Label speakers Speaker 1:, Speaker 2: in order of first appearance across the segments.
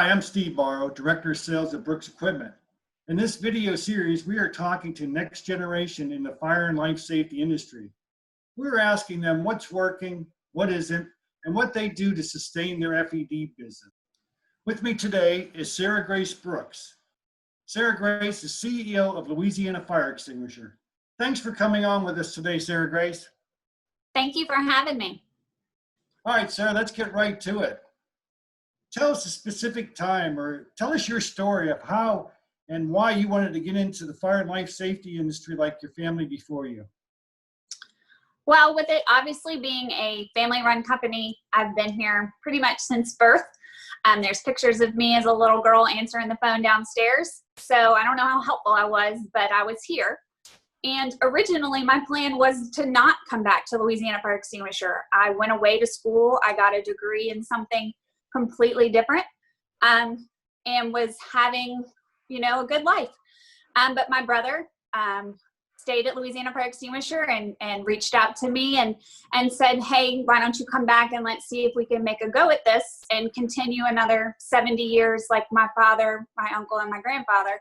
Speaker 1: Hi, I'm Steve Barrow, Director of Sales at Brooks Equipment. In this video series, we are talking to next generation in the fire and life safety industry. We're asking them what's working, what isn't, and what they do to sustain their FED business. With me today is Sarah Grace Brooks. Sarah Grace is CEO of Louisiana Fire Extinguisher. Thanks for coming on with us today, Sarah Grace.
Speaker 2: Thank you for having me.
Speaker 1: All right, Sarah, let's get right to it. Tell us a specific time, or tell us your story of how and why you wanted to get into the fire and life safety industry like your family before you.
Speaker 2: Well, with it obviously being a family-run company, I've been here pretty much since birth. There's pictures of me as a little girl answering the phone downstairs. So I don't know how helpful I was, but I was here. And originally my plan was to not come back to Louisiana Fire Extinguisher. I went away to school. I got a degree in something completely different, and was having, a good life. But my brother stayed at Louisiana Fire Extinguisher and reached out to me and said, hey, why don't you come back and let's see if we can make a go at this and continue another 70 years like my father, my uncle, and my grandfather.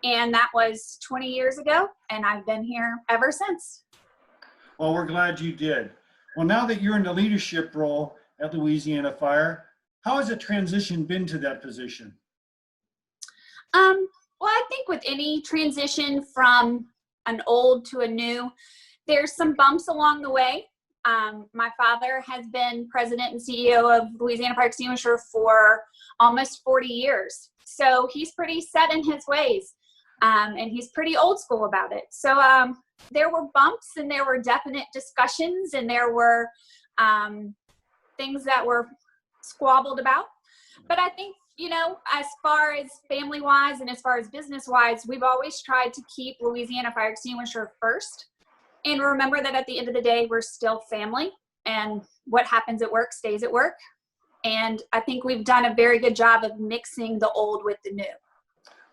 Speaker 2: And that was 20 years ago, and I've been here ever since.
Speaker 1: Well, we're glad you did. Well, now that you're in the leadership role at Louisiana Fire, how has the transition been to that position?
Speaker 2: Well, I think with any transition from an old to a new, there's some bumps along the way. My father has been president and CEO of Louisiana Fire Extinguisher for almost 40 years. So he's pretty set in his ways, and he's pretty old school about it. So there were bumps, and there were definite discussions, and there were things that were squabbled about. But I think, as far as family-wise and as far as business-wise, we've always tried to keep Louisiana Fire Extinguisher first. And remember that at the end of the day, we're still family, and what happens at work stays at work. And I think we've done a very good job of mixing the old with the new.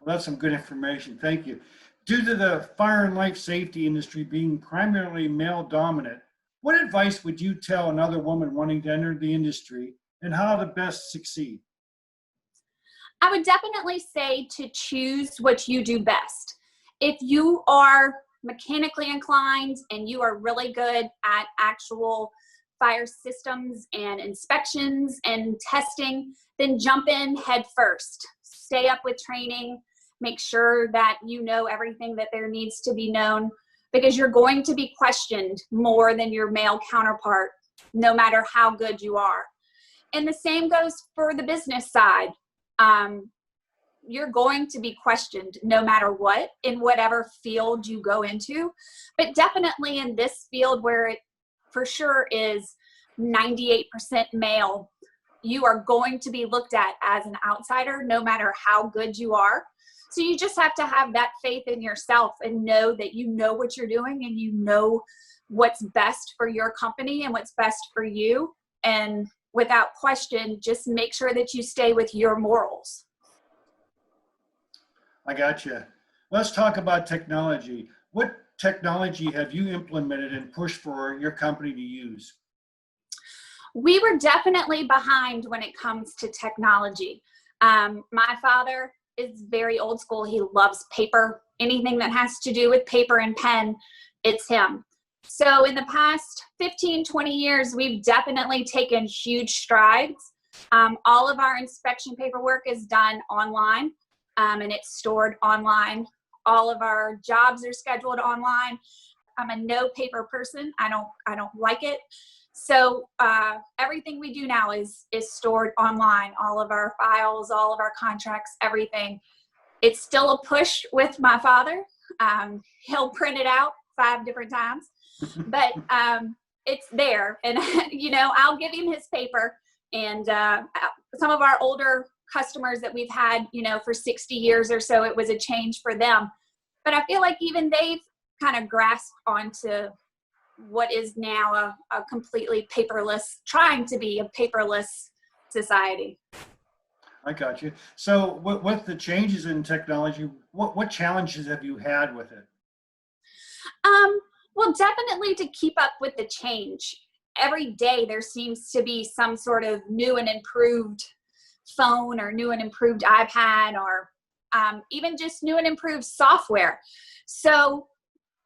Speaker 1: Well, that's some good information. Thank you. Due to the fire and life safety industry being primarily male dominant, what advice would you tell another woman wanting to enter the industry and how to best succeed?
Speaker 2: I would definitely say to choose what you do best. If you are mechanically inclined and you are really good at actual fire systems and inspections and testing, then jump in head first. Stay up with training. Make sure that you know everything that there needs to be known, because you're going to be questioned more than your male counterpart, no matter how good you are. And the same goes for the business side. You're going to be questioned no matter what, in whatever field you go into, but definitely in this field where it for sure is 98% male, you are going to be looked at as an outsider no matter how good you are. So you just have to have that faith in yourself and know that you know what you're doing and you know what's best for your company and what's best for you. And without question, just make sure that you stay with your morals.
Speaker 1: I got you. Let's talk about technology. What technology have you implemented and pushed for your company to use?
Speaker 2: We were definitely behind when it comes to technology. My father is very old school. He loves paper. Anything that has to do with paper and pen, it's him. So in the past 15, 20 years, we've definitely taken huge strides. All of our inspection paperwork is done online, and it's stored online. All of our jobs are scheduled online. I'm a no paper person. I don't like it. So everything we do now is stored online. All of our files, all of our contracts, everything. It's still a push with my father. He'll print it out 5 different times, but it's there. And, I'll give him his paper. And some of our older customers that we've had, for 60 years or so, it was a change for them. But I feel like even they've kind of grasped onto what is now a completely paperless, trying to be a paperless society.
Speaker 1: I got you. So with the changes in technology, what challenges have you had with it?
Speaker 2: Well, definitely to keep up with the change. Every day there seems to be some sort of new and improved phone or new and improved iPad, or even just new and improved software. So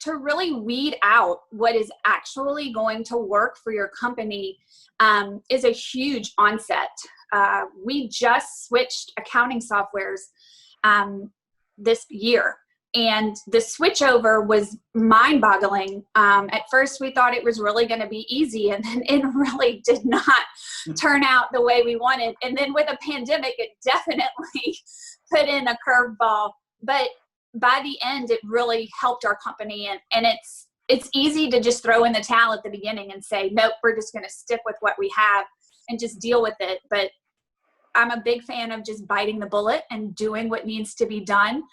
Speaker 2: to really weed out what is actually going to work for your company is a huge onset. We just switched accounting softwares this year, and the switchover was mind-boggling. At first, we thought it was really going to be easy, and then it really did not turn out the way we wanted. And then with a pandemic, it definitely put in a curveball. But by the end, it really helped our company. And it's easy to just throw in the towel at the beginning and say, nope, we're just going to stick with what we have and just deal with it. But I'm a big fan of just biting the bullet and doing what needs to be done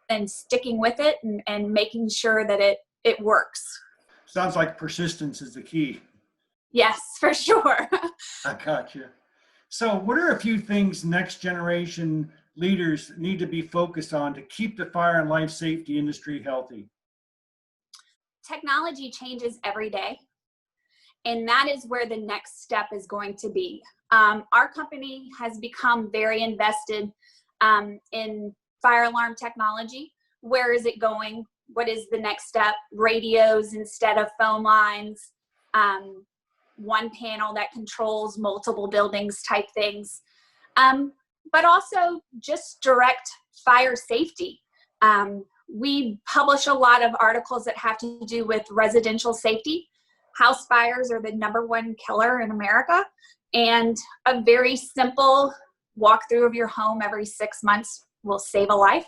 Speaker 2: and sticking with it and making sure that it works.
Speaker 1: Sounds like persistence is the key.
Speaker 2: Yes, for sure.
Speaker 1: I got you. So what are a few things next generation leaders need to be focused on to keep the fire and life safety industry healthy?
Speaker 2: Technology changes every day, and that is where the next step is going to be. Our company has become very invested in fire alarm technology. Where is it going? What is the next step? Radios instead of phone lines, one panel that controls multiple buildings type things. But also just direct fire safety. We publish a lot of articles that have to do with residential safety. House fires are the #1 killer in America, and a very simple walkthrough of your home every 6 months will save a life.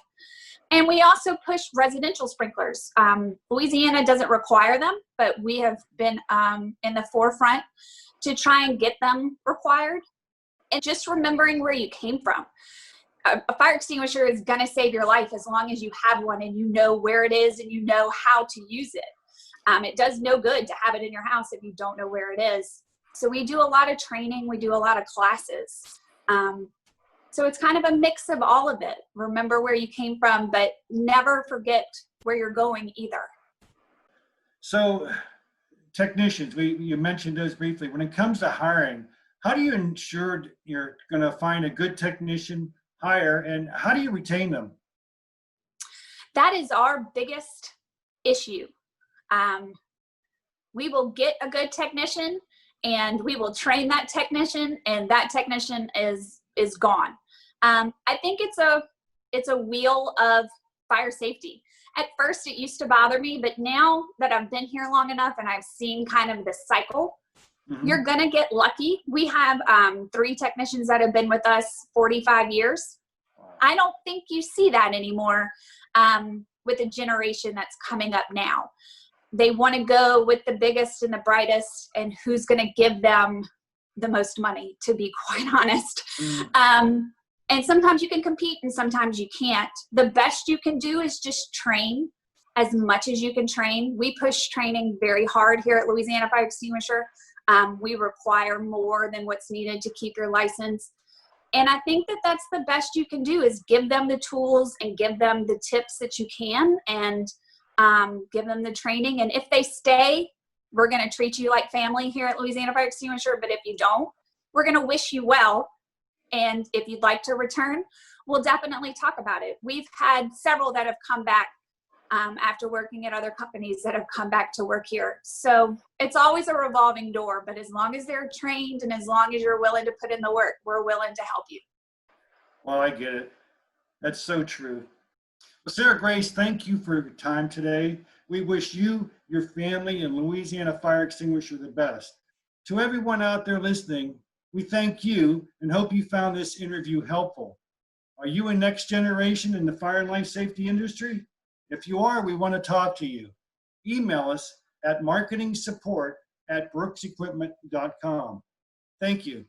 Speaker 2: And we also push residential sprinklers. Louisiana doesn't require them, but we have been in the forefront to try and get them required. And just remembering where you came from. A fire extinguisher is going to save your life as long as you have one and you know where it is and you know how to use it. It does no good to have it in your house if you don't know where it is. So we do a lot of training. We do a lot of classes. So it's kind of a mix of all of it. Remember where you came from, but never forget where you're going either.
Speaker 1: So technicians, you mentioned those briefly. When it comes to hiring, how do you ensure you're going to find a good technician, hire, and how do you retain them?
Speaker 2: That is our biggest issue. We will get a good technician and we will train that technician, and that technician is gone. I think it's a wheel of fire safety. At first it used to bother me, but now that I've been here long enough and I've seen kind of the cycle, you're gonna get lucky. We have 3 technicians that have been with us 45 years. Wow. I don't think you see that anymore with the generation that's coming up now. They want to go with the biggest and the brightest, and who's going to give them the most money, to be quite honest. And sometimes you can compete and sometimes you can't. The best you can do is just train as much as you can train. We push training very hard here at Louisiana Fire Extinguisher. We require more than what's needed to keep your license. And I think that that's the best you can do, is give them the tools and give them the tips that you can, and give them the training. And if they stay, we're going to treat you like family here at Louisiana Fire Extinguisher. But if you don't, we're going to wish you well. And if you'd like to return, we'll definitely talk about it. We've had several that have come back after working at other companies that have come back to work here. So it's always a revolving door, but as long as they're trained and as long as you're willing to put in the work, we're willing to help you.
Speaker 1: Well, I get it. That's so true. Well, Sarah Grace, thank you for your time today. We wish you, your family, and Louisiana Fire Extinguisher the best. To everyone out there listening, we thank you and hope you found this interview helpful. Are you a next generation in the fire and life safety industry? If you are, we want to talk to you. Email us at marketingsupport@brooksequipment.com. Thank you.